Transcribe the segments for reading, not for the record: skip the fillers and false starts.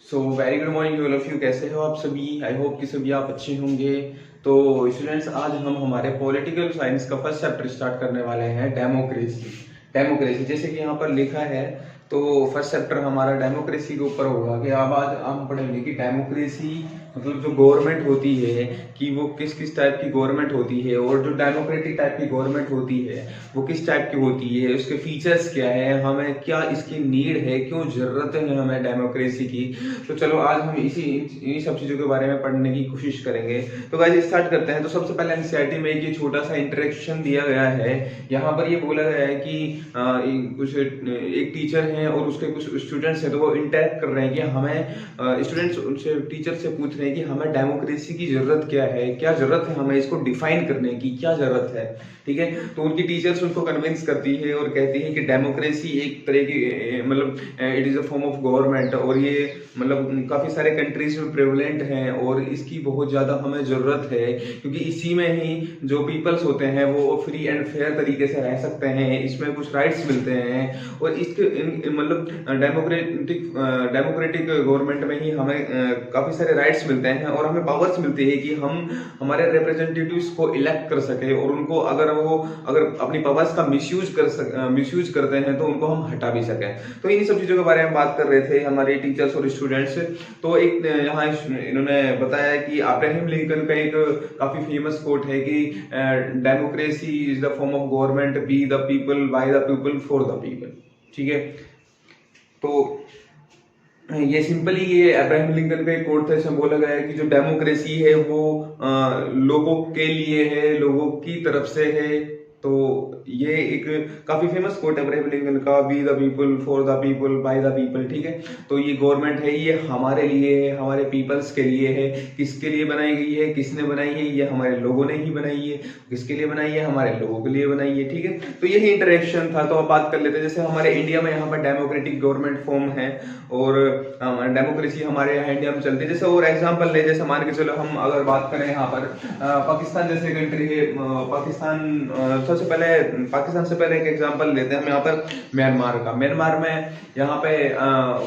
So very good morning to all of you. कैसे हो आप सभी? आई होप कि सभी आप अच्छे होंगे। तो स्टूडेंट्स, आज हम हमारे पॉलिटिकल साइंस का फर्स्ट चैप्टर स्टार्ट करने वाले हैं, डेमोक्रेसी। डेमोक्रेसी जैसे कि यहाँ पर लिखा है, तो फर्स्ट चैप्टर हमारा डेमोक्रेसी के ऊपर होगा कि अब आज हम पढ़ेंगे कि डेमोक्रेसी मतलब जो गवर्नमेंट होती है कि वो किस किस टाइप की गवर्नमेंट होती है, और जो डेमोक्रेटिक टाइप की गवर्नमेंट होती है वो किस टाइप की होती है, उसके फीचर्स क्या है, हमें क्या इसकी नीड है, क्यों जरूरत है हमें डेमोक्रेसी की। तो चलो आज हम इन्हीं सब चीजों के बारे में पढ़ने की कोशिश करेंगे। तो गाइस स्टार्ट करते हैं। तो सबसे पहले एनसीईआरटी में एक ये छोटा सा इंटरेक्शन दिया गया है। यहाँ पर ये बोला गया है कि कुछ एक टीचर है और उसके कुछ स्टूडेंट्स हैं, तो वो इंटरेक्ट कर रहे हैं कि हमें स्टूडेंट्स उनसे टीचर से पूछ रहे हैं कि हमें डेमोक्रेसी की जरूरत क्या है, क्या जरूरत है हमें इसको डिफाइन करने की, क्या जरूरत है। ठीक है, तो उनकी टीचर्स उनको कन्विंस करती है और कहती है कि डेमोक्रेसी एक तरह की मतलब it is a form of government, और ये मतलब काफी सारे कंट्रीज में प्रेवलेंट है और इसकी बहुत ज्यादा हमें जरूरत है, क्योंकि इसी में ही जो पीपल्स होते हैं वो फ्री एंड फेयर तरीके से रह सकते हैं, इसमें कुछ राइट्स मिलते हैं, और इसके मतलब डेमोक्रेटिक गवर्नमेंट में ही हमें काफी सारे राइट्स मिलते हैं और हमें पावर्स मिलती है कि हम हमारे रिप्रेजेंटेटिव्स को इलेक्ट कर सके, और उनको अगर अपनी पावर्स का मिसयूज करते हैं तो उनको हम हटा भी सकें। तो इन्हीं सब चीजों के बारे में बात कर रहे थे हमारे टीचर्स और स्टूडेंट्स। तो एक यहाँ इन्होंने बताया कि अब्राहम लिंकन का एक काफी फेमस कोट है कि democracy is the form of government, be the people, bye the people, for the people. ठीक है, तो ये सिंपली ये अब्राहम लिंकन का एक कोट था, इसमें बोला गया है कि जो डेमोक्रेसी है वो लोगों के लिए है, लोगों की तरफ से है। तो ये एक काफी फेमस कोट है अब्राहम लिंकन का, be the people, for the people, bye the people. ठीक है, तो ये गवर्नमेंट है, ये हमारे लिए है, हमारे पीपल्स के लिए है। किसके लिए बनाई गई है, किसने बनाई है? ये हमारे लोगों ने ही बनाई है। किसके लिए बनाई है? हमारे लोगों के लिए बनाई है। ठीक है, तो यही इंटरेक्शन था। तो अब बात कर लेते हैं, जैसे हमारे इंडिया में यहाँ पर डेमोक्रेटिक गवर्नमेंट फॉर्म है और डेमोक्रेसी हमारे यहाँ इंडिया में चलती है। जैसे और एग्जांपल ले, जैसे मान के चलो हम अगर बात करें यहाँ पर पाकिस्तान जैसे कंट्री है, सबसे पहले पाकिस्तान से पहले एक एग्जांपल लेते हैं हम यहाँ पर म्यांमार का। म्यांमार में यहाँ पे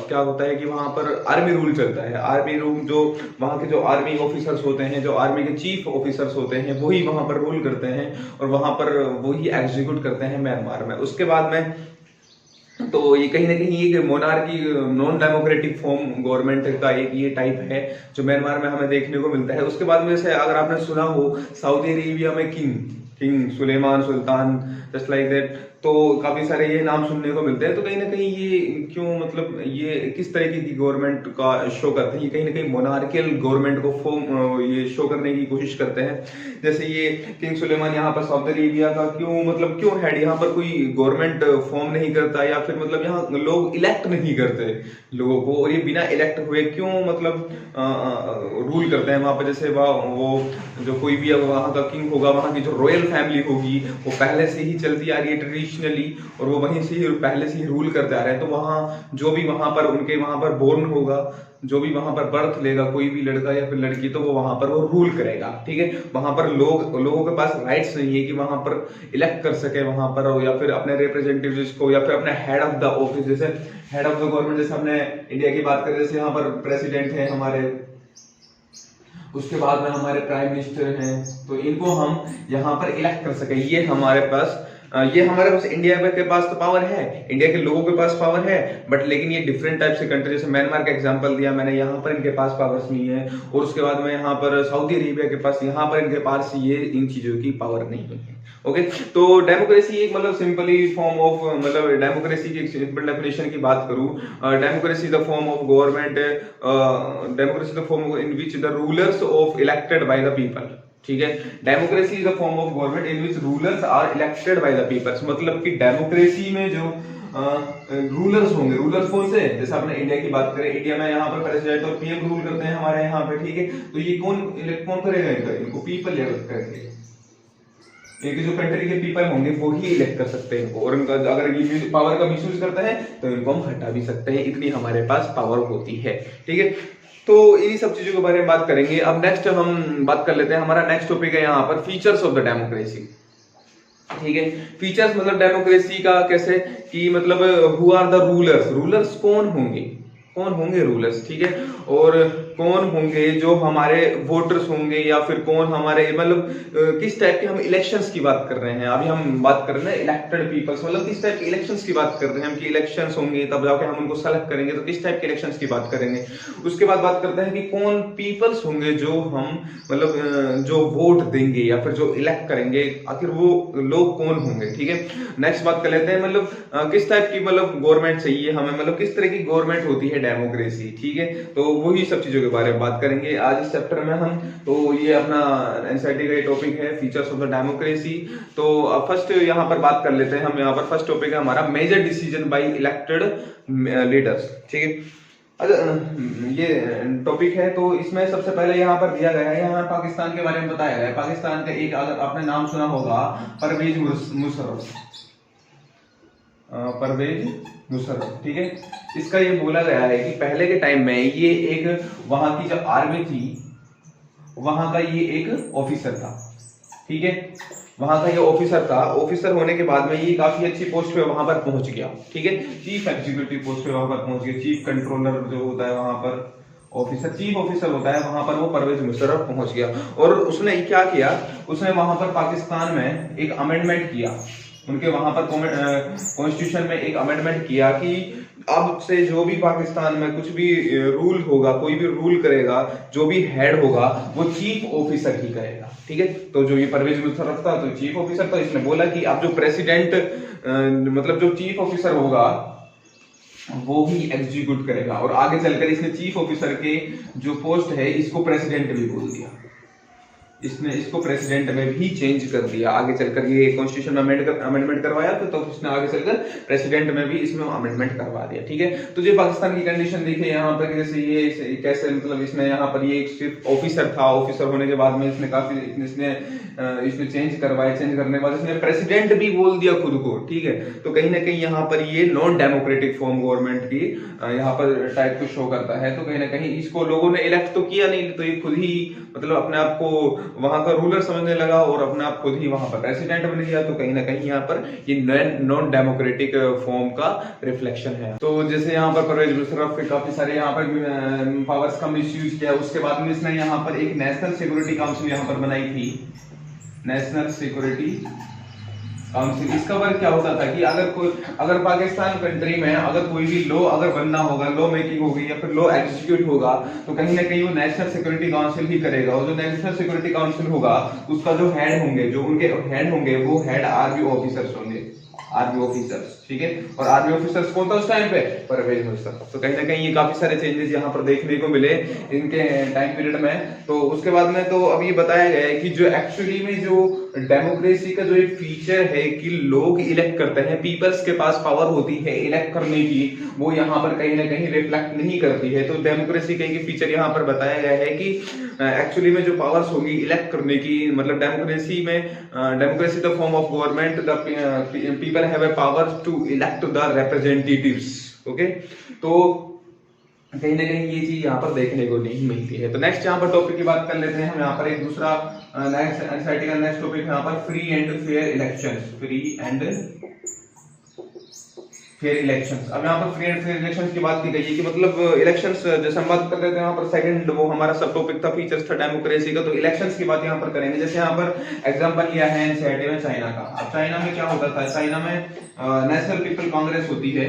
क्या होता है कि वहां पर आर्मी रूल चलता है। आर्मी रूल, जो वहां के जो आर्मी ऑफिसर्स होते हैं, जो आर्मी के चीफ ऑफिसर्स होते हैं, वही वहां पर रूल करते हैं और वहां पर वही एग्जीक्यूट करते हैं म्यांमार में। उसके बाद में तो ये कहीं ना कहीं एक monarchy, non democratic form government का एक ये टाइप है जो म्यांमार में हमें देखने को मिलता है। उसके बाद में से अगर आपने सुना हो सऊदी अरेबिया में किंग सुलेमान, सुल्तान, जस्ट लाइक दैट, तो काफी सारे ये नाम सुनने को मिलते हैं। तो कहीं ना कहीं ये क्यों, मतलब ये किस तरीके की गवर्नमेंट का शो करते हैं? ये कहीं ना कहीं मोनार्कियल गवर्नमेंट को फॉर्म ये शो करने की कोशिश करते हैं। जैसे ये किंग सुलेमान यहाँ पर सऊदी अरेबिया का क्यों हेड, यहाँ पर कोई गवर्नमेंट फॉर्म नहीं करता, या फिर मतलब यहाँ लोग इलेक्ट नहीं करते लोगों को, और ये बिना इलेक्ट हुए क्यों मतलब रूल करते हैं वहां पर। जैसे वो जो कोई भी वहां का किंग होगा, वहां की जो रॉयल फैमिली होगी वो पहले से ही चलती आ रही है ट्रेडिशनली, और वो वहीं से ही पहले से ही रूल करते आ रहे हैं। तो वहां जो भी वहां पर उनके वहां पर बोर्न होगा, जो भी वहां पर बर्थ लेगा कोई भी लड़का या फिर लड़की, तो वो वहां पर वो रूल करेगा। ठीक है, वहां पर लोगों के पास राइट्स नहीं है कि वहां पर इलेक्ट कर सके वहां पर, या फिर अपने रिप्रेजेंटेटिव्स को, या फिर अपने हेड ऑफ द ऑफिस, जैसे हेड ऑफ द गवर्नमेंट, जैसे हमने इंडिया की बात करें, जैसे यहाँ पर प्रेसिडेंट है हमारे, उसके बाद में हमारे प्राइम मिनिस्टर हैं, तो इनको हम यहाँ पर इलेक्ट कर सके। ये हमारे पास इंडिया के पास तो पावर है, इंडिया के लोगों के पास पावर है, बट लेकिन ये डिफरेंट टाइप से कंट्री, जैसे म्यांमार का एग्जांपल दिया मैंने, यहाँ पर इनके पास पावर्स नहीं है, और उसके बाद में यहाँ पर सऊदी अरेबिया के पास, यहाँ पर इनके पास ये इन चीजों की पावर नहीं है। ओके, तो डेमोक्रेसी एक मतलब सिंपली फॉर्म ऑफ, मतलब डेमोक्रेसी की सिंपल डेफिनेशन की बात करूं, democracy the form of government, democracy the form in which the rulers of elected by the people. ठीक है, democracy is the form of government in which rulers are elected by the peoples. मतलब कि democracy में जो rulers होंगे, rulers कौन से? जैसे अपने इंडिया की बात करें, इंडिया में यहाँ पर प्रेसिडेंट और पीएम रूल करते हैं हमारे यहाँ पे। ठीक है, तो ये कौन करेगा इनको? पीपल इलेक्ट करेंगे। एक जो कंट्री के पीपल होंगे वो ही इलेक्ट कर सकते हैं इनको, और इनका अगर ये पावर का मिसयूज करता है तो इनको हम हटा भी सकते हैं, इतनी हमारे पास पावर होती है। ठीक है, तो इन्हीं सब चीजों के बारे में बात करेंगे। अब नेक्स्ट हम बात कर लेते हैं, हमारा नेक्स्ट टॉपिक है यहाँ पर फीचर्स ऑफ द डेमोक्रेसी। ठीक है, फीचर्स मतलब डेमोक्रेसी का कैसे कि मतलब who are the rulers, rulers कौन होंगे, कौन होंगे रूलर्स, ठीक है, और कौन होंगे जो हमारे वोटर्स होंगे, या फिर कौन हमारे मतलब किस टाइप के हम इलेक्शंस की बात कर रहे हैं। अभी हम बात कर रहे हैं इलेक्टेड पीपल्स, मतलब किस टाइप के इलेक्शंस की बात कर रहे हैं हम, कि इलेक्शंस होंगे तब जाके हम उनको सेलेक्ट करेंगे, तो किस टाइप के इलेक्शंस की बात करेंगे। उसके बाद बात करते हैं कि कौन पीपल्स होंगे जो हम मतलब जो वोट देंगे या फिर जो इलेक्ट करेंगे, आखिर वो लोग कौन होंगे, ठीक है। नेक्स्ट बात कर लेते हैं मतलब किस टाइप की मतलब गवर्नमेंट चाहिए हमें, मतलब किस तरह की गवर्नमेंट होती है डेमोक्रेसी, ठीक है। तो वही सब चीजों के बारे में बात करेंगे आज इस चैप्टर में हम। तो ये अपना एनसीईआरटी का टॉपिक है फीचर्स ऑफ द डेमोक्रेसी। तो फर्स्ट यहाँ पर बात कर लेते हैं हम। यहाँ पर फर्स्ट टॉपिक है हमारा major decision by elected leaders, ठीक है। ये टॉपिक है, तो इसमें सबसे पहले यहाँ पर दिया गया है, यहाँ पाकिस्तान के बारे में बताया गया है। पाकिस्तान का एक, अगर आपने नाम सुना होगा, परवेज मुशर्रफ, परवेज मुशर्रफ, ठीक है। इसका ये बोला गया है कि पहले के टाइम में ये एक वहां की जो आर्मी थी वहां का ये एक ऑफिसर था, ठीक है। वहां का ये ऑफिसर था, ऑफिसर होने के बाद में ये काफी अच्छी पोस्ट पे वहां पर पहुंच गया, ठीक है। चीफ एग्जीक्यूटिव पोस्ट पे वहां पर पहुंच गया, चीफ कंट्रोलर जो होता है वहां पर ऑफिसर, चीफ ऑफिसर होता है वहां पर, वो परवेज मुशर्रफ पहुंच गया। और उसने क्या किया, उसने वहां पर पाकिस्तान में एक अमेंडमेंट किया, उनके वहां पर कॉन्स्टिट्यूशन में एक अमेंडमेंट किया कि अब से जो भी पाकिस्तान में कुछ भी रूल होगा, कोई भी रूल करेगा, जो भी हेड होगा वो चीफ ऑफिसर ही करेगा, ठीक है। तो जो ये परवेज मुशर्रफ था तो चीफ ऑफिसर, तो इसने बोला कि अब जो प्रेसिडेंट मतलब जो चीफ ऑफिसर होगा वो ही एग्जीक्यूट करेगा। और आगे चलकर इसने चीफ ऑफिसर के जो पोस्ट है इसको प्रेसिडेंट भी बोल दिया, इसने इसको प्रेसिडेंट में भी चेंज कर दिया। आगे चलकर ये कॉन्स्टिट्यूशन में अमेंडमेंट करवाया तो इसने आगे चलकर प्रेसिडेंट में भी इसमें अमेंडमेंट करवा दिया, ठीक है। तो जो पाकिस्तान की कंडीशन देखिए यहाँ पर, जैसे ये कैसे मतलब इसने यहाँ पर ये सिर्फ ऑफिसर था, ऑफिसर होने के बाद में इसने काफी इसने चेंज करवाया, चेंज करने के बाद इसने प्रेसिडेंट भी बोल दिया खुद को, ठीक है। तो कहीं ना कहीं यहाँ पर ये नॉन डेमोक्रेटिक फॉर्म गवर्नमेंट की यहाँ पर टाइप को शो करता है। तो कहीं ना कहीं इसको लोगों ने इलेक्ट तो किया नहीं, तो ये खुद ही मतलब अपने आप को वहां का रूलर समझने लगा और अपने आप खुद ही वहां पर प्रेसिडेंट बन गया। तो कहीं ना कहीं यहाँ पर ये नॉन डेमोक्रेटिक फॉर्म का रिफ्लेक्शन है। तो जैसे यहाँ पर परवेज मुशर्रफ के काफी सारे यहाँ पर पावर्स का मिसयूज किया, उसके बाद में इसने यहाँ पर एक नेशनल सिक्योरिटी काउंसिल यहाँ पर बनाई थी, नेशनल सिक्योरिटी काउंसिल। इसका वर्क क्या होता था कि अगर पाकिस्तान कंट्री में अगर कोई भी लॉ अगर बनना होगा, लॉ मेकिंग होगी या फिर लॉ एग्जीक्यूट होगा, तो कहीं ना कहीं वो नेशनल सिक्योरिटी काउंसिल ही करेगा। और जो नेशनल सिक्योरिटी काउंसिल होगा उसका जो हेड होंगे, जो उनके हेड होंगे, वो हेड आर्मी ऑफिसर्स होंगे, आर्मी ऑफिसर्स, ठीक है। और आर्मी ऑफिसर्स कौन था उस टाइम पे, परवेज मुशर्रफ। तो कहीं ना कहीं ये काफी सारे चेंजेस यहाँ पर देखने को मिले इनके टाइम पीरियड में। तो उसके बाद में तो अब ये बताया गया है कि जो एक्चुअली में जो डेमोक्रेसी का जो एक फीचर है कि लोग इलेक्ट करते हैं, पीपल्स के पास पावर होती है इलेक्ट करने की, वो यहाँ पर कहीं ना कहीं रिफ्लेक्ट नहीं करती है। तो डेमोक्रेसी का एक फीचर यहाँ पर बताया गया है कि एक्चुअली में जो पावर्स होगी इलेक्ट करने की, मतलब democracy the form of government, the people have a power to elect the representatives, okay. तो कहीं ना कहीं ये चीज यहाँ पर देखने को नहीं मिलती है। तो नेक्स्ट यहाँ पर टॉपिक की बात कर लेते हैं हम। यहाँ पर एक दूसरा नेक्स्ट टॉपिक यहाँ पर free and fair elections, free and fair elections. अब यहाँ पर फ्री एंड फेयर इलेक्शंस की बात की गई है कि मतलब इलेक्शंस, जैसे हम बात कर रहे थे यहाँ पर सेकंड वो हमारा सब टॉपिक था फीचर्स था डेमोक्रेसी का, तो इलेक्शंस की बात यहाँ पर करेंगे। जैसे यहाँ पर एग्जांपल लिया है एनसीईआरटी में चाइना का। अब चाइना में क्या होता था, चाइना में नेशनल पीपल कांग्रेस होती है,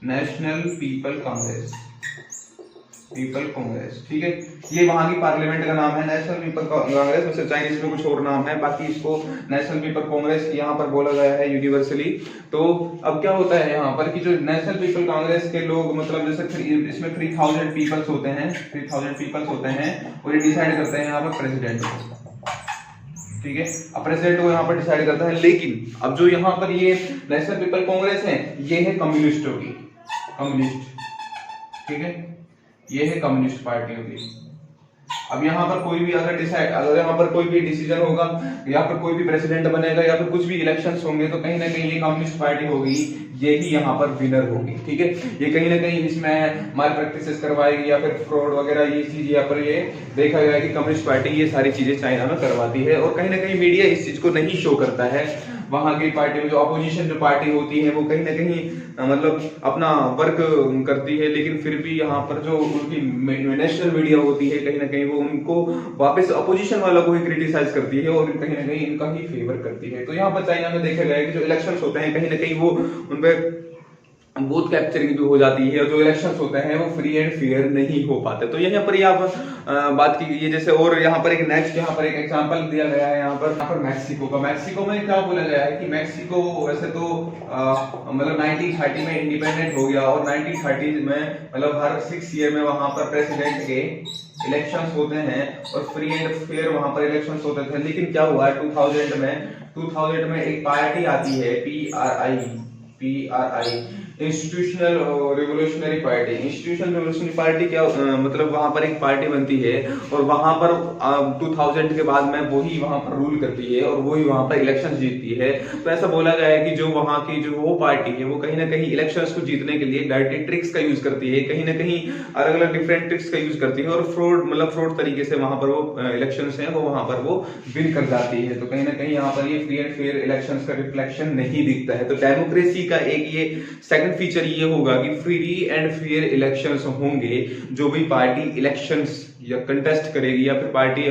national people Congress, people Congress, ठीक है। ये वहां की पार्लियामेंट का नाम है नेशनल पीपल कांग्रेस, वैसे चाइनीज में कुछ और नाम है, बाकी इसको नेशनल पीपल कांग्रेस यहाँ पर बोला गया है यूनिवर्सली। तो अब क्या होता है यहाँ पर कि जो नेशनल पीपल कांग्रेस के लोग मतलब जैसे इसमें 3000 पीपल्स होते हैं, 3000 पीपल्स होते हैं और ये डिसाइड करते हैं यहाँ पर प्रेसिडेंट को, ठीक है। अब प्रेसिडेंट को यहाँ पर डिसाइड करता है। लेकिन अब जो यहाँ पर ये नेशनल पीपल कांग्रेस है ये है कम्युनिस्टों की, कम्युनिस्ट, ठीक है, ये है कम्युनिस्ट पार्टी होगी। अब यहाँ पर कोई भी अगर यहाँ पर कोई भी डिसीजन होगा या फिर कोई भी प्रेसिडेंट बनेगा या फिर कुछ भी इलेक्शंस होंगे तो कहीं ना कहीं ये कम्युनिस्ट पार्टी होगी, ये ही यहाँ पर विनर होगी, ठीक है। ये कहीं ना कहीं इसमें माल प्रैक्टिसेस करवाएगी या फिर फ्रॉड वगैरह ये चीज यहाँ पर ये देखा गया कि कम्युनिस्ट पार्टी ये सारी चीजें चाइना में करवाती है। और कहीं ना कहीं मीडिया इस चीज को नहीं शो करता है, वहाँ की पार्टी में जो अपोजिशन जो पार्टी होती है वो कहीं ना कहीं मतलब अपना वर्क करती है, लेकिन फिर भी यहाँ पर जो उनकी नेशनल मीडिया होती है कहीं ना कहीं वो उनको वापस अपोजिशन वालों को ही क्रिटिसाइज करती है और कहीं ना कहीं इनका ही फेवर करती है। तो यहाँ पर चाइना में देखा गया है कि जो इलेक्शंस होते हैं कहीं ना कहीं वो उनपे बूथ कैप्चरिंग भी हो जाती है और जो इलेक्शंस होते हैं वो फ्री एंड फेयर नहीं हो पाते। तो यहाँ पर आप बात की गई है जैसे, और यहाँ पर एक नेक्स्ट यहाँ पर एक एग्जांपल दिया गया है यहाँ पर मैक्सिको का। मैक्सिको में क्या बोला गया है कि मैक्सिको वैसे तो मतलब 1930 में इंडिपेंडेंट हो गया और 1930 में मतलब हर 6 ईयर में वहां पर प्रेसिडेंट के इलेक्शंस होते हैं और फ्री एंड फेयर वहां पर इलेक्शंस होते थे। लेकिन क्या हुआ 2000 में एक पार्टी आती है PRI institutional revolutionary party. Institutional revolutionary party क्या मतलब वहां पर एक पार्टी बनती है और वहां पर 2000 के बाद में वही वहां पर रूल करती है और वही वहां पर इलेक्शन जीतती है। तो ऐसा बोला गया है कि जो वहां की जो वो पार्टी है वो कहीं ना कहीं इलेक्शंस को जीतने के लिए डायरेक्टली ट्रिक्स का यूज करती है, कहीं ना कहीं अलग अलग डिफरेंट ट्रिक्स का यूज करती है और फ्रॉड तरीके से वहां पर वो इलेक्शंस है वो वहां पर वो विन कर जाती है। तो कहीं ना कहीं यहाँ पर ये फ्री एंड फेयर इलेक्शंस का रिफ्लेक्शन नहीं दिखता है। तो डेमोक्रेसी का एक ये सेकंड फीचर ये होगा कि फ्री एंड फेयर इलेक्शंस होंगे। जो भी पार्टी इलेक्शंस या कंटेस्ट करेगी या फिर पार्टी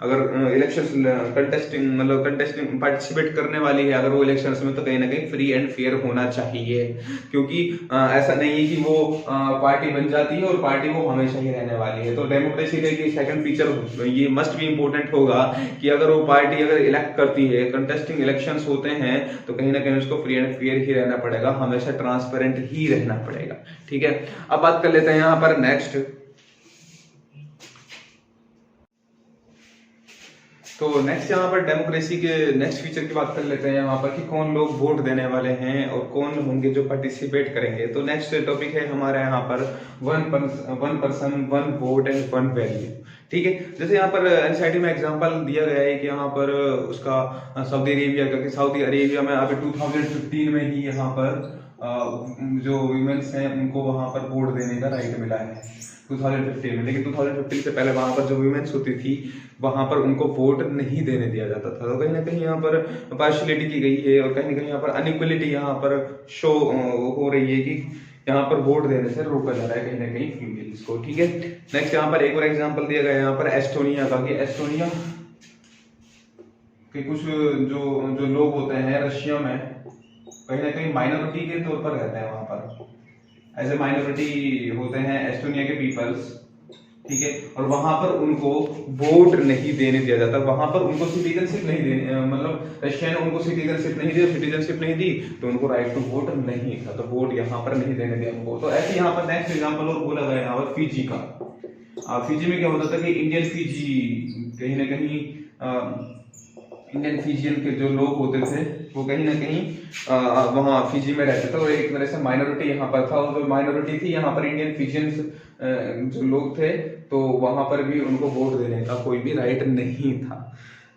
अगर इलेक्शंस कंटेस्टिंग पार्टिसिपेट करने वाली है अगर वो इलेक्शंस में, तो कहीं ना कहीं फ्री एंड फेयर होना चाहिए। क्योंकि ऐसा नहीं है कि वो पार्टी बन जाती है और पार्टी वो हमेशा ही रहने वाली है। तो डेमोक्रेसी का एक सेकंड फीचर ये मस्ट भी इंपॉर्टेंट होगा कि अगर वो पार्टी अगर इलेक्ट करती है, कंटेस्टिंग इलेक्शंस होते हैं, तो कहीं ना कहीं उसको फ्री एंड फेयर ही रहना पड़ेगा, हमेशा ट्रांसपेरेंट ही रहना पड़ेगा। ठीक है, अब बात कर लेते हैं यहाँ पर नेक्स्ट। तो नेक्स्ट यहाँ पर डेमोक्रेसी के नेक्स्ट फीचर की बात कर लेते हैं यहाँ पर कि कौन लोग वोट देने वाले हैं और कौन होंगे जो पार्टिसिपेट करेंगे। तो नेक्स्ट टॉपिक है हमारा यहाँ पर one person one vote and one value. ठीक है, जैसे यहाँ पर एनसीईआरटी में एग्जांपल दिया गया है कि यहाँ पर उसका सऊदी अरेबिया का, सऊदी अरेबिया में अभी 2015 में ही यहाँ पर जो वुमेन्स हैं उनको वहां पर वोट देने का राइट मिला है 2015 में। लेकिन 2015 से पहले वहां पर जो वुमेन्स होती थी वहां पर उनको वोट नहीं देने दिया जाता था। तो कहीं ना कहीं यहाँ पर पार्शियलिटी की गई है और कहीं ना कहीं यहाँ पर अनइक्वलिटी यहाँ पर शो हो रही है कि यहाँ पर वोट देने से रोका जा रहा है कहीं ना कहीं फीमेल्स को। ठीक है, नेक्स्ट यहाँ पर एक और एग्जाम्पल दिया गया है यहाँ पर एस्टोनिया का कि एस्टोनिया के कुछ जो लोग होते हैं रशिया में कहीं ना कहीं माइनॉरिटी के तौर पर रहते हैं, वहां पर एज ए माइनॉरिटी होते हैं एस्टोनिया के पीपल्स। ठीक है, और वहां पर उनको वोट नहीं देने दिया जाता, वहां पर उनको सिटीजनशिप नहीं देने मतलब रशिया ने उनको सिटीजनशिप नहीं दी तो उनको राइट टू वोट नहीं था, तो वोट यहाँ पर नहीं देने दिया उनको। तो ऐसे यहाँ पर नेक्स्ट एग्जाम्पल और बोला गया यहाँ पर फिजी का। फिजी में क्या होता था कि इंडियन फिजी कहीं ना कहीं इंडियन फिजियन के जो लोग होते थे वो कहीं ना कहीं वहाँ फिजी में रहते थे और एक तरह से माइनॉरिटी यहाँ पर था। और जो माइनॉरिटी थी यहाँ पर इंडियन फिजियंस जो लोग थे तो वहां पर भी उनको वोट देने का कोई भी राइट नहीं था।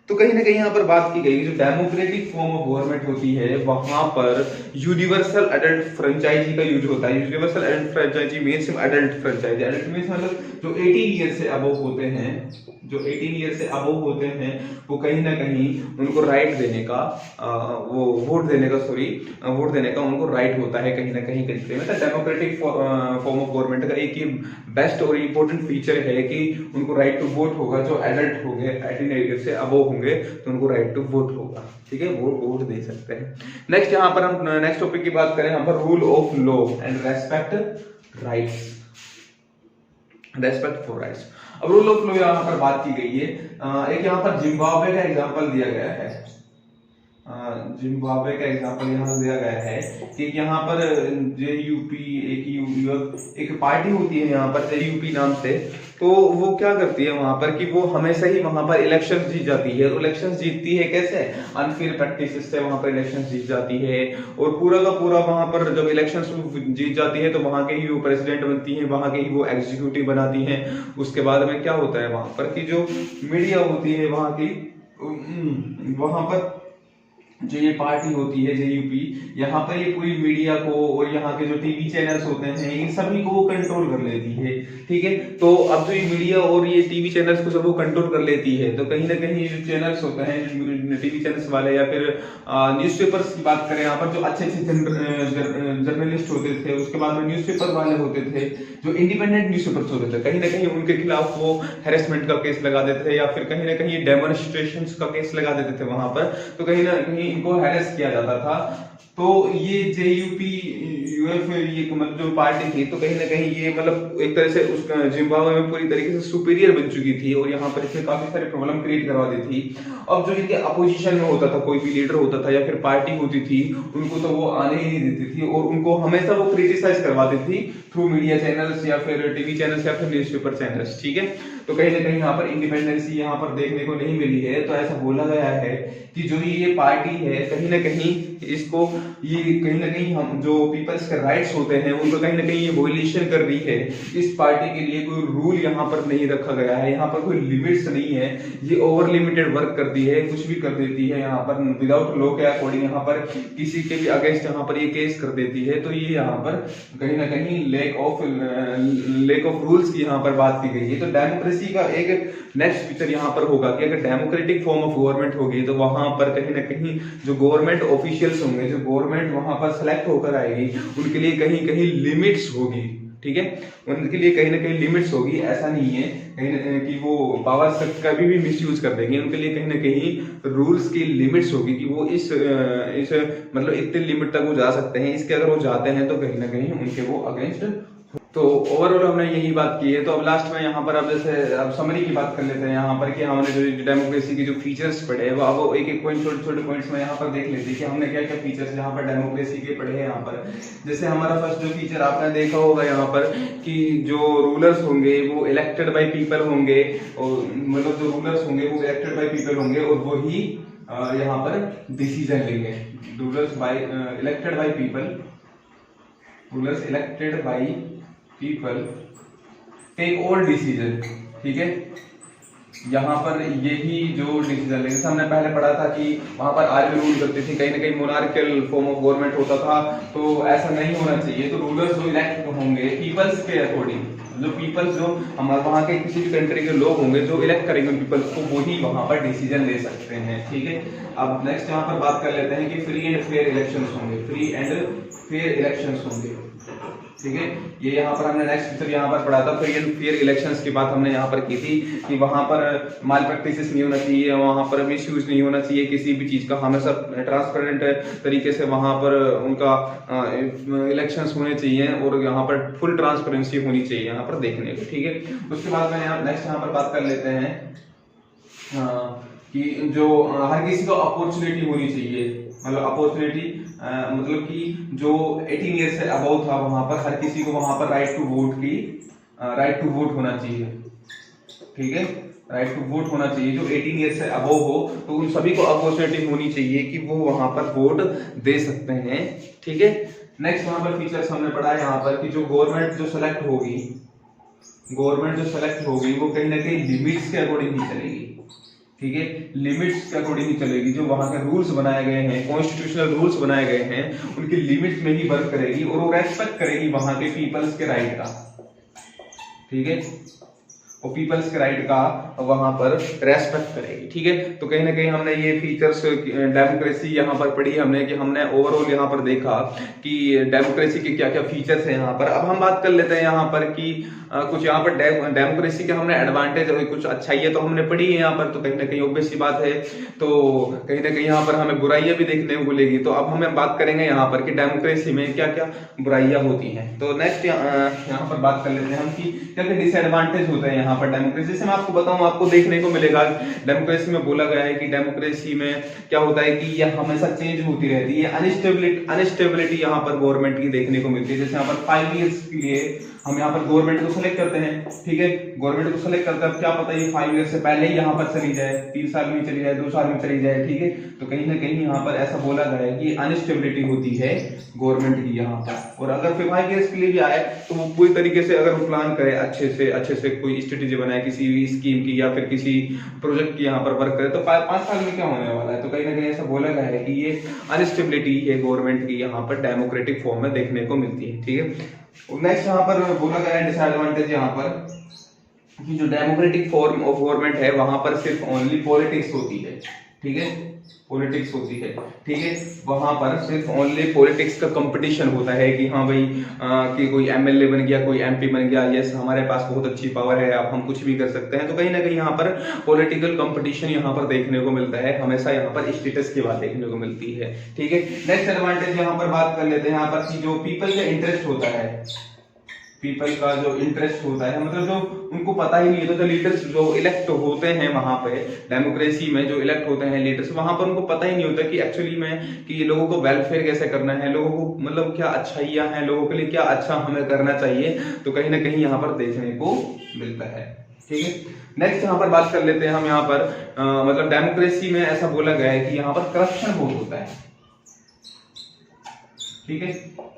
तो कहीं ना कहीं यहाँ पर बात की गई जो डेमोक्रेटिक फॉर्म ऑफ गवर्नमेंट होती है वहां पर यूनिवर्सल अडल्ट फ्रेंचाइजी का यूज होता है। Universal adult franchise means adult franchise, adult means मतलब जो 18 ईयर से अबव होते हैं, जो 18 ईयर से अबव होते हैं वो कहीं ना कहीं उनको राइट देने का वोट देने का उनको राइट होता है कहीं ना कहीं कंट्री में। तो डेमोक्रेटिक फॉर्म ऑफ गवर्नमेंट का एक ये बेस्ट और इम्पोर्टेंट फीचर है कि उनको राइट टू वोट होगा, जो एडल्ट हो गए 18 ईयर से अबव होंगे तो उनको राइट टू वोट होगा। ठीक है, वो वोट दे सकते हैं। नेक्स्ट यहाँ पर हम नेक्स्ट टॉपिक की बात करें, यहाँ पर rule of law and respect rights, respect for rights. अब रूल ऑफ लॉ यहाँ पर बात की गई है। एक यहाँ पर जिम्बाब्वे का एग्जांपल दिया गया है, जिम्बाब्वे का एग्जांपल यहाँ दिया गया है कि यहाँ पर जेयूपी एक पार्टी होती है यहाँ पर जेयूपी नाम से। तो वो क्या करती है वहां पर कि वो हमेशा ही वहां पर इलेक्शन जीत जाती है। और इलेक्शन जीतती है कैसे, अनफेयर प्रैक्टिसेस से वहां पर इलेक्शन जीत जाती है और पूरा का पूरा वहां पर जब इलेक्शन जीत जाती है तो वहां के ही वो प्रेसिडेंट बनती है, वहां के ही वो एग्जीक्यूटिव बनाती है। उसके बाद में क्या होता है वहां पर कि जो मीडिया होती है वहां की, वहां पर जो ये पार्टी होती है जेयूपी, यहाँ पर ये पूरी मीडिया को और यहाँ के जो टीवी चैनल्स होते हैं इन सभी को वो कंट्रोल कर लेती है। ठीक है, तो अब जो ये मीडिया और ये टीवी चैनल्स को जब वो कंट्रोल कर लेती है तो कहीं ना कहीं ये जो चैनल्स होते हैं, टीवी चैनल्स वाले या फिर न्यूज़पेपर्स की बात करें, यहाँ पर जो अच्छे अच्छे जर्नलिस्ट होते थे, उसके बाद में न्यूज़पेपर वाले होते थे, जो इंडिपेंडेंट न्यूज़पेपर्स होते थे, कहीं ना कहीं उनके खिलाफ वो हैरेसमेंट का केस लगा देते थे या फिर कहीं ना कहीं डेमोन्स्ट्रेशंस का केस लगा देते थे वहां पर, तो कहीं ना कहीं इनको हैरेस किया जाता था। तो ये जेयूपी यूएफ ये मतलब जो पार्टी थी, तो कहीं ना कहीं ये मतलब एक तरह से उस जिम्बाब्वे में पूरी तरीके से सुपीरियर बन चुकी थी और यहाँ पर इसने काफी सारे प्रॉब्लम क्रिएट करवा दी थी। अब जो इनके अपोजिशन में होता था, कोई भी लीडर होता था या फिर पार्टी होती थी, उनको तो वो आने ही नहीं देती थी और उनको हमेशा वो क्रिटिसाइज करवाती थी थ्रू मीडिया चैनल्स या फिर टीवी चैनल्स या फिर न्यूज़पेपर चैनल्स। ठीक है, तो कहीं ना कहीं यहाँ पर इंडिपेंडेंसी यहाँ पर देखने को नहीं मिली है। तो ऐसा बोला गया है कि जो ये पार्टी है कहीं ना कहीं इसको ये कहीं ना कहीं हम जो पीपल्स के राइट्स होते हैं उनको कहीं ना कहीं ये वॉयलेशन कर रही है। इस पार्टी के लिए कोई रूल यहाँ पर नहीं रखा गया है, यहाँ पर कोई लिमिट्स नहीं है, ये ओवर लिमिटेड वर्क करती है, कुछ भी कर देती है यहाँ पर विदाउट लॉ के अकॉर्डिंग, यहाँ पर किसी के भी अगेंस्ट यहाँ पर ये केस कर देती है। तो ये यहाँ पर कहीं ना कहीं लेक ऑफ रूल्स की यहाँ पर बात की गई है। तो डेमोक्रेसी का एक नेक्स्ट फीचर यहाँ पर होगा कि अगर डेमोक्रेटिक फॉर्म ऑफ गवर्नमेंट होगी तो वहां पर कहीं ना कहीं जो गवर्नमेंट ऑफिशियल्स होंगे, जो गवर्नमेंट वहां पर सेलेक्ट होकर आएगी, उनके लिए कहीं कहीं लिमिट्स होगी। ठीक है, उनके लिए कहीं ना कहीं लिमिट्स होगी। ऐसा नहीं है कहीं कि वो पावर्स कभी भी मिसयूज कर देंगे, उनके लिए कहीं ना कहीं रूल्स की लिमिट्स होगी कि वो इस मतलब इतने लिमिट तक वो जा सकते हैं, इसके अगर वो जाते हैं तो कहीं ना कहीं उनके वो अगेंस्ट। तो ओवरऑल हमने यही बात की है। तो अब लास्ट में यहाँ पर अब जैसे अब समरी की बात कर लेते हैं यहाँ पर कि हमने जो डेमोक्रेसी के जो फीचर्स पढ़े वो अब एक एक पॉइंट छोटे छोटे पॉइंट्स में यहाँ पर देख लेते हैं कि हमने क्या क्या फीचर्स यहाँ पर डेमोक्रेसी के पढ़े हैं। यहाँ पर जैसे हमारा फर्स्ट जो फीचर आपने देखा होगा यहाँ पर कि जो रूलर्स होंगे वो इलेक्टेड बाई पीपल होंगे, और मतलब जो रूलर्स होंगे वो इलेक्टेड बाई पीपल होंगे और वही यहाँ पर डिसीजन लेंगे। Rulers by elected by people, rulers elected by people take all decision. ठीक है, यहाँ पर यही जो डिसीजन लेंगे, हमने पहले पढ़ा था कि वहां पर आर्मी रूल करती थी, कहीं ना कहीं मोनार्कियल फॉर्म ऑफ गवर्नमेंट होता था, तो ऐसा नहीं होना चाहिए। तो रूलर्स जो इलेक्ट होंगे पीपल्स के अकॉर्डिंग, जो पीपल्स जो हमारे वहां के किसी भी कंट्री के लोग होंगे जो इलेक्ट करेंगे पीपल्स को, वही वहां पर डिसीजन ले सकते हैं। ठीक है, अब नेक्स्ट यहाँ पर बात कर लेते हैं कि फ्री एंड फेयर इलेक्शंस होंगे, फ्री एंड फेयर इलेक्शंस होंगे। ठीक है, ये यहाँ पर हमने नेक्स्ट फीचर यहाँ पर पढ़ा था, फ्री एंड फेयर इलेक्शंस की बात हमने यहाँ पर की थी कि वहां पर माल प्रैक्टिसेस नहीं होना चाहिए, वहां पर मिसयूज नहीं होना चाहिए किसी भी चीज का, हमेशा ट्रांसपेरेंट तरीके से वहां पर उनका इलेक्शंस होने चाहिए और यहाँ पर फुल ट्रांसपेरेंसी होनी चाहिए यहाँ पर देखने को। ठीक है, उसके बाद में नेक्स्ट यहाँ पर बात कर लेते हैं कि जो हर किसी को अपॉर्चुनिटी होनी चाहिए, मतलब अपॉर्चुनिटी मतलब कि जो 18 ईयर से अबव था वहां पर हर किसी को वहां पर राइट टू वोट होना चाहिए। ठीक है, राइट टू वोट होना चाहिए, जो 18 ईयर से अबव हो तो उन सभी को अपॉर्चुनिटी होनी चाहिए कि वो वहां पर वोट दे सकते हैं। ठीक है, नेक्स्ट यहाँ पर फीचर्स हमने पढ़ा है यहाँ पर कि जो गवर्नमेंट जो सेलेक्ट होगी वो कहीं ना कहीं लिमिट्स के अकॉर्डिंग ही चलेगी। ठीक है, लिमिट्स के अकॉर्डिंग ही चलेगी, जो वहां के रूल्स बनाए गए हैं, कॉन्स्टिट्यूशनल रूल्स बनाए गए हैं, उनकी लिमिट्स में ही वर्क करेगी और वो रेस्पेक्ट करेगी वहां के पीपल्स के राइट का। ठीक है, और पीपल्स के राइट का वहां पर रेस्पेक्ट करेगी। ठीक है, तो कहीं ना कहीं हमने ये फीचर्स डेमोक्रेसी यहाँ पर पढ़ी हमने कि हमने ओवरऑल यहाँ पर देखा कि डेमोक्रेसी के क्या क्या फीचर्स हैं यहाँ पर। अब हम बात कर लेते हैं यहाँ पर कि कुछ यहाँ पर डेमोक्रेसी के हमने एडवांटेज और कुछ अच्छाइयाँ तो हमने पढ़ी है यहाँ पर, तो कहीं ना कहीं ऑब्वियस सी बात है, तो कहीं ना कहीं यहाँ पर हमें बुराइयां भी देखने को मिलेगी। तो अब हमें बात करेंगे यहाँ पर कि डेमोक्रेसी में क्या क्या बुराइयां होती हैं। तो नेक्स्ट यहाँ पर बात कर लेते हैं हम कि क्या क्या डिसएडवांटेज होते हैं यहाँ पर डेमोक्रेसी। जैसे मैं आपको बताऊं, आपको देखने को मिलेगा डेमोक्रेसी में बोला गया है कि डेमोक्रेसी में क्या होता है कि यह हमेशा चेंज होती रहती है, अनस्टेबिलिटी यहाँ पर गवर्नमेंट की देखने को मिलती है। जैसे यहाँ पर 5 ईयर्स के लिए हम यहाँ पर गवर्नमेंट को सेलेक्ट करते हैं। ठीक है, गवर्नमेंट को सेलेक्ट करते हैं, क्या पता ये 5 ईयर से पहले ही यहाँ पर चली जाए, 3 साल में चली जाए, 2 साल में चली जाए। ठीक है, तो कहीं ना कहीं यहाँ पर ऐसा बोला गया है कि अनस्टेबिलिटी होती है गवर्नमेंट की यहाँ पर। और अगर 5 ईयर्स के लिए भी आए तो वो पूरी तरीके से अगर वो प्लान करे अच्छे से कोई सिटीजन बनाए किसी भी स्कीम की या फिर किसी प्रोजेक्ट की यहाँ पर वर्क करे, तो 5 साल में क्या होने वाला है। तो कहीं ना कहीं ऐसा बोला गया है कि ये अनस्टेबिलिटी है गवर्नमेंट की यहाँ पर डेमोक्रेटिक फॉर्म में देखने को मिलती है। ठीक है, नेक्स्ट यहाँ पर बोला गया है डिसएडवांटेज यहाँ पर कि जो डेमोक्रेटिक फॉर्म ऑफ गवर्नमेंट है वहां पर सिर्फ ओनली पॉलिटिक्स होती है। ठीक है, पॉलिटिक्स होती है। ठीक है, वहां पर सिर्फ ओनली पॉलिटिक्स का कंपटीशन होता है कि हाँ भाई कि कोई एमएलए बन गया, कोई एमपी बन गया, यस हमारे पास बहुत अच्छी पावर है, अब हम कुछ भी कर सकते हैं। तो कहीं ना कहीं यहाँ पर पॉलिटिकल कंपटीशन यहाँ पर देखने को मिलता है, हमेशा यहाँ पर स्टेटस की बात देखने को मिलती है। ठीक है, नेक्स्ट एडवांटेज यहाँ पर बात कर लेते हैं यहाँ पर कि जो पीपल का इंटरेस्ट होता है, पीपल का जो इंटरेस्ट होता है, मतलब जो उनको पता ही नहीं है, तो जो लीडर्स जो इलेक्ट होते हैं वहां पे डेमोक्रेसी में जो इलेक्ट होते हैं लीडर्स, वहां पर उनको पता ही नहीं होता कि एक्चुअली में कि लोगों को वेलफेयर कैसे करना है, लोगों को मतलब क्या अच्छाइयां हैं, लोगों के लिए क्या अच्छा हमें करना चाहिए। तो कहीं ना कहीं यहाँ पर देखने को मिलता है। ठीक है, नेक्स्ट यहाँ पर बात कर लेते हैं हम यहाँ पर मतलब डेमोक्रेसी में ऐसा बोला गया है कि यहाँ पर करप्शन बहुत होता है। ठीक है,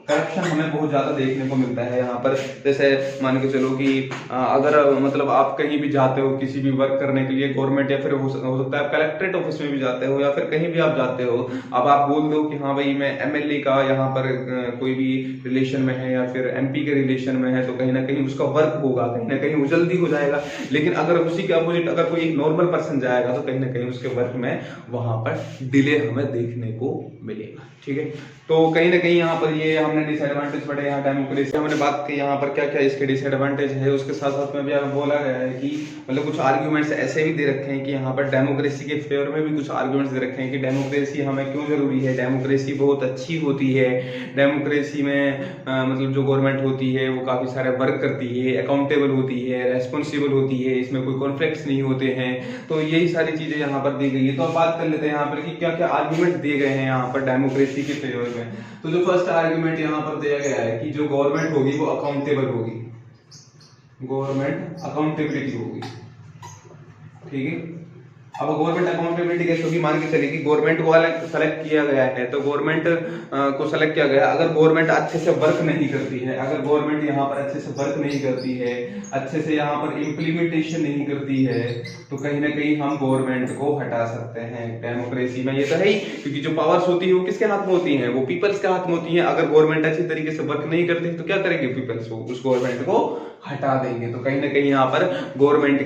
करप्शन हमें बहुत ज्यादा देखने को मिलता है यहाँ पर। जैसे मान के चलो कि अगर मतलब आप कहीं भी जाते हो किसी भी वर्क करने के लिए गवर्नमेंट, या फिर हो सकता है आप कलेक्ट्रेट ऑफिस में भी जाते हो या फिर कहीं भी आप जाते हो, अब आप बोल दो कि हाँ भाई मैं एमएलए का यहाँ पर कोई भी रिलेशन में है या फिर एमपी के रिलेशन में है, तो कहीं ना कहीं उसका वर्क होगा, कहीं ना कहीं वो जल्दी हो जाएगा। लेकिन अगर उसी के अपोजिट अगर कोई एक नॉर्मल पर्सन जाएगा तो कहीं ना कहीं उसके वर्क में वहां पर डिले हमें देखने को मिलेगा। ठीक है, तो कहीं ना कहीं यहाँ पर ये हमने डिसएडवांटेज पढ़े यहाँ डेमोक्रेसी, हमने बात की यहाँ पर क्या क्या इसके डिसएडवांटेज है। उसके साथ साथ में भी बोला गया है कि मतलब कुछ आर्ग्यूमेंट्स ऐसे भी दे रखे हैं कि यहाँ पर डेमोक्रेसी के फेवर में भी कुछ आर्ग्यूमेंट्स दे रखे हैं कि डेमोक्रेसी हमें क्यों जरूरी है, डेमोक्रेसी बहुत अच्छी होती है, डेमोक्रेसी में मतलब जो गवर्नमेंट होती है वो काफी सारे वर्क करती है, अकाउंटेबल होती है, रेस्पॉन्सिबल होती है, इसमें कोई कॉन्फ्लिक्ट्स नहीं होते हैं। तो यही सारी चीजें यहाँ पर दी गई है। तो अब बात कर लेते हैं यहाँ पर कि क्या क्या आर्ग्यूमेंट दिए गए हैं यहाँ पर डेमोक्रेसी के फेवर में। तो जो फर्स्ट आर्गुमेंट यहाँ पर दिया गया है कि जो गवर्नमेंट होगी वो अकाउंटेबल होगी, गवर्नमेंट अकाउंटेबिलिटी होगी। ठीक है, अब गवर्नमेंट अकाउंटेबिलिटी कैसे होगी, मान के चलिए कि गवर्नमेंट को अलग सेलेक्ट किया गया है, तो गवर्नमेंट को सेलेक्ट किया गया, अगर गवर्नमेंट अच्छे से वर्क नहीं करती है, अगर गवर्नमेंट यहाँ पर अच्छे से वर्क नहीं करती है, अच्छे से यहाँ पर इम्प्लीमेंटेशन नहीं करती है, तो कहीं ना कहीं हम गवर्नमेंट को हटा सकते हैं। डेमोक्रेसी में ये तो है ही, क्योंकि जो पावर्स होती है वो किसके हाथ में होती है, वो पीपल्स के हाथ में होती है। अगर गवर्नमेंट अच्छी तरीके से वर्क नहीं करती तो क्या करेंगे पीपल्स, उस गवर्नमेंट को हटा देंगे। तो कहीं ना कहीं यहाँ पर गवर्नमेंट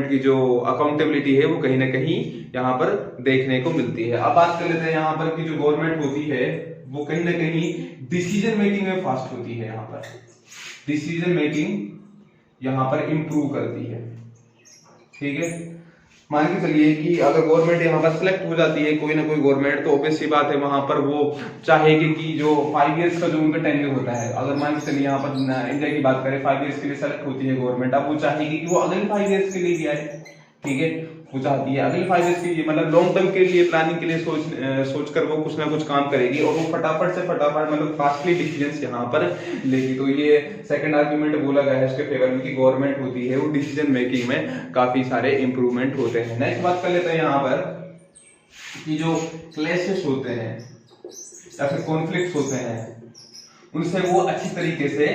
की जो अकाउंटेबिलिटी है वो कहीं ना कहीं यहाँ पर देखने को मिलती है। अब बात कर लेते हैं यहाँ पर कि जो गवर्नमेंट होती है वो कहीं ना कहीं डिसीजन मेकिंग में फास्ट होती है, यहाँ पर डिसीजन मेकिंग यहाँ पर इंप्रूव करती है। ठीक है, मान के चलिए कि अगर गवर्नमेंट यहाँ पर सिलेक्ट हो जाती है कोई ना कोई गवर्नमेंट, तो ऑब्वियस सी बात है वहां पर वो चाहेगी कि जो 5 इयर्स का जो उनका टेन्योर होता है, अगर मान के चलिए यहाँ पर इंडिया की बात करें 5 इयर्स के लिए सेलेक्ट होती है गवर्नमेंट, अब वो चाहेगी कि वो अगले 5 इयर्स के लिए भी आए। ठीक है, वो चाहती है अगले 5 इयर्स के लिए, मतलब लॉन्ग टर्म के लिए प्लानिंग के लिए सोचकर वो कुछ ना कुछ काम करेगी और वो फटाफट मतलब फास्टली डिसीजंस यहाँ पर लेगी। तो ये सेकंड आर्गुमेंट बोला गया है उसके फेवर में कि गवर्नमेंट होती है वो डिसीजन मेकिंग में काफी सारे इंप्रूवमेंट होते हैं। नेक्स्ट बात कर लेते हैं यहाँ पर कि जो क्लैशेस होते हैं या फिर कॉन्फ्लिक्ट्स होते हैं उनसे वो अच्छी तरीके से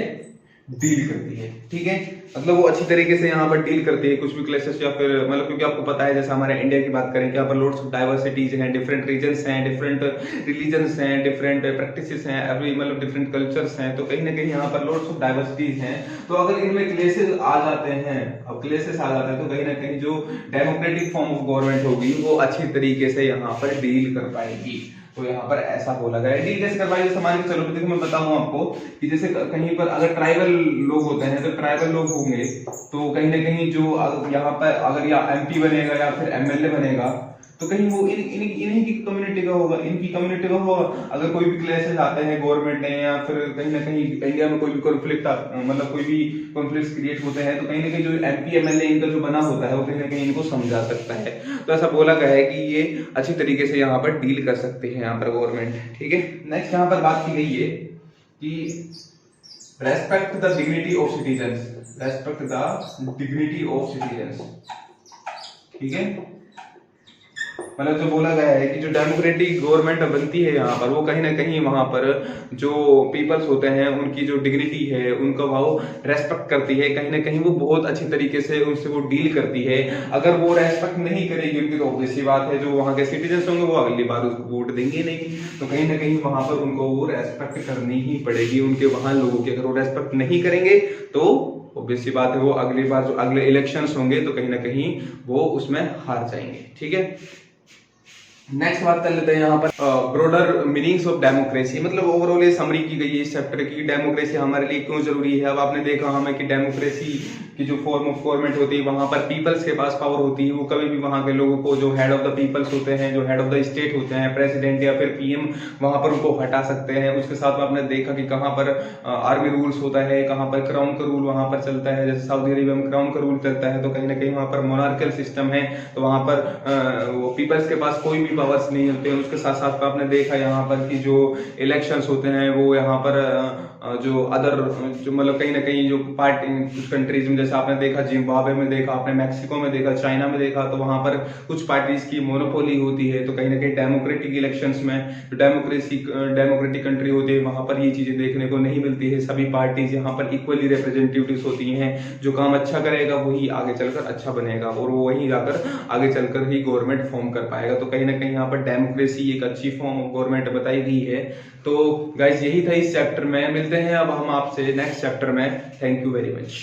डील करती है। ठीक है, मतलब वो अच्छी तरीके से यहाँ पर डील करती है कुछ भी क्लैशेस या फिर मतलब, क्योंकि आपको पता है जैसे हमारे इंडिया की बात करें कि यहाँ पर लोट्स ऑफ डाइवर्सिटीज हैं, डिफरेंट रीजन्स हैं, डिफरेंट रिलीजन्स हैं, डिफरेंट प्रैक्टिसेस हैं, एवरी मतलब डिफरेंट कल्चर्स हैं, तो कहीं ना कहीं यहाँ पर लोट्स ऑफ डाइवर्सिटीज हैं। तो अगर इनमें क्लेशेस आ जाते हैं, अब क्लेशेस आ जाते हैं तो कहीं ना कहीं जो डेमोक्रेटिक फॉर्म ऑफ गवर्नमेंट होगी वो अच्छी तरीके से यहाँ पर डील कर पाएगी। तो यहाँ पर ऐसा बोला गया है। डील कैसे करवाई, जैसे मान के चलो देखो मैं बताऊं आपको कि जैसे कहीं पर अगर ट्राइबल लोग होते हैं, तो ट्राइबल लोग होंगे तो कहीं ना कहीं जो यहाँ पर अगर या एमपी बनेगा या फिर एमएलए बनेगा तो कहीं वो इन्हीं की कम्युनिटी का होगा, इनकी कम्युनिटी का होगा। अगर कोई भी क्लेशेस आते हैं गवर्नमेंट ने या फिर कहीं ना कहीं इंडिया में कोई भी कॉन्फ्लिक्ट मतलब कोई भी कॉन्फ्लिक्ट क्रिएट होते हैं तो कहीं ना कहीं जो एमपी एमएलए इनका जो बना होता है वो कहीं ना कहीं इनको समझा सकता है। तो ऐसा बोला गया है कि ये अच्छी तरीके से यहाँ पर डील कर सकते हैं यहाँ पर गवर्नमेंट। ठीक है, नेक्स्ट यहाँ पर बात की गई है कि respect the dignity of citizens, respect the dignity of citizens. ठीक है, मतलब जो बोला गया है कि जो डेमोक्रेटिक गवर्नमेंट बनती है यहाँ पर, वो कहीं ना कहीं वहां पर जो पीपल्स होते हैं उनकी जो डिग्निटी है उनका वो रेस्पेक्ट करती है, कहीं ना कहीं वो बहुत अच्छी तरीके से उनसे वो डील करती है। अगर वो रेस्पेक्ट नहीं करेगी उनकी, तो ऑब्वियस सी बात है जो वहां के सिटीजन होंगे वो अगली बार उसको वोट देंगे नहीं। तो कहीं ना कहीं वहां पर उनको वो रेस्पेक्ट करनी ही पड़ेगी उनके वहां लोगों की। अगर वो रेस्पेक्ट नहीं करेंगे तो ऑब्वियस सी बात है वो अगली बार जो अगले इलेक्शंस होंगे तो कहीं ना कहीं वो उसमें हार जाएंगे। ठीक है, नेक्स्ट बात कर लेते हैं यहाँ पर ब्रॉडर मीनिंग्स ऑफ डेमोक्रेसी। मतलब ओवरऑल ये समरी की गई है इस चैप्टर की, डेमोक्रेसी हमारे लिए क्यों जरूरी है। अब आपने देखा हमें कि डेमोक्रेसी की जो फॉर्म ऑफ गवर्नमेंट होती है वहां पर पीपल्स के पास पावर होती है, वो कभी भी वहां के लोगों को जो हेड ऑफ द पीपल्स होते हैं, जो हेड ऑफ द स्टेट होते हैं, प्रेसिडेंट या फिर पीएम, वहां पर उनको हटा सकते हैं। उसके साथ में आपने देखा कि कहाँ पर आर्मी रूल्स होता है, कहाँ पर क्राउन का रूल वहां पर चलता है। जैसे सऊदी अरेबिया में क्राउन का रूल चलता है तो कहीं ना कहीं वहां पर मोनार्कल सिस्टम है, तो वहां पर वो पीपल्स के पास कोई भी पावर्स नहीं होते हैं। उसके साथ साथ आपने देखा यहाँ पर कि जो इलेक्शंस होते हैं वो यहाँ पर जो अदर जो मतलब कहीं ना कहीं जो पार्टी कुछ कंट्रीज में, जैसे आपने देखा जिम्बाब्वे में देखा, आपने मैक्सिको में देखा, चाइना में देखा, तो वहां पर कुछ पार्टीज की मोनोपोली होती है। तो कहीं ना कहीं डेमोक्रेटिक इलेक्शंस में जो डेमोक्रेटिक कंट्री होती है वहां पर ये चीजें देखने को नहीं मिलती है। सभी पार्टीज यहाँ पर इक्वली रिप्रेजेंटेटिव्स होती हैं। जो काम अच्छा करेगा वही आगे चलकर अच्छा बनेगा और वो वही जाकर आगे चलकर ही गवर्नमेंट फॉर्म कर पाएगा। तो कहीं ना कहीं यहाँ पर डेमोक्रेसी एक अच्छी फॉर्म ऑफ गवर्नमेंट बताई गई है। तो गाइज यही था इस चैप्टर में। मिलते हैं अब हम आपसे नेक्स्ट चैप्टर में। Thank you very much.